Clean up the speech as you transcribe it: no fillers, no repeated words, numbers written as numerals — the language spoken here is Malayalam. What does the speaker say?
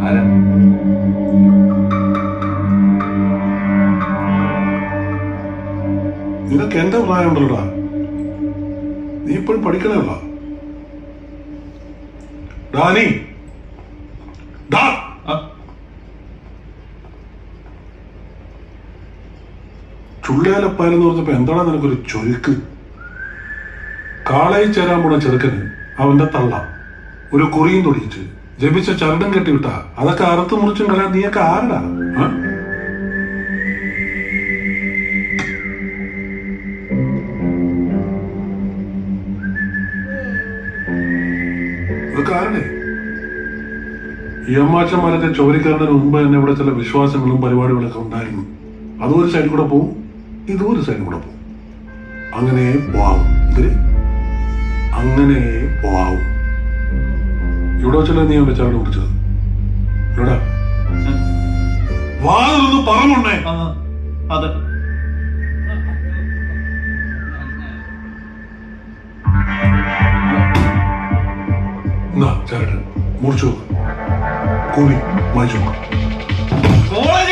ആരാ? നിനക്ക് എന്റെ പ്രായം ഉണ്ടല്ലോടാ. നീ ഇപ്പോഴും പഠിക്കണല്ലോ. ഡാനി, ചുള്ളിയാലപ്പാരെന്ന് പറഞ്ഞപ്പോ എന്താണ് നിനക്കൊരു ചൊരുക്ക്? കാളയിൽ ചേരാൻ പോണ ചെറുക്കന് അവന്റെ തള്ള ഒരു കുറിയും തൊടിയിച്ച് ജപിച്ച ചരടും കെട്ടിവിട്ട അതൊക്കെ അറുത്ത് മുറിച്ചും കളയാൻ നീയൊക്കെ ആരടാ? ഇതൊക്കെ ആരുടെ? ഈ അമ്മാച്ചന്മാരൊക്കെ ചോരിക്കാരന് മുമ്പ് തന്നെ ഇവിടെ ചില വിശ്വാസങ്ങളും പരിപാടികളൊക്കെ ഉണ്ടായിരുന്നു. അതും ഒരു സൈഡിൽ കൂടെ പോവും, ഇതും ഒരു സൈഡിൽ കൂടെ പോവും. അങ്ങനെ പോവാവും. അങ്ങനെ പോവാവും. ഇവിടെ വെച്ചല്ലേ നീ അവന്റെ ചരട് കുടിച്ചത്? ഇവിടെ വാതൊന്ന് പറഞ്ഞുണ്ടേ. അതെ, ചരട് മുറിച്ചു നോക്ക്, കൂലി വായിച്ചു നോക്ക്. കോളേജ്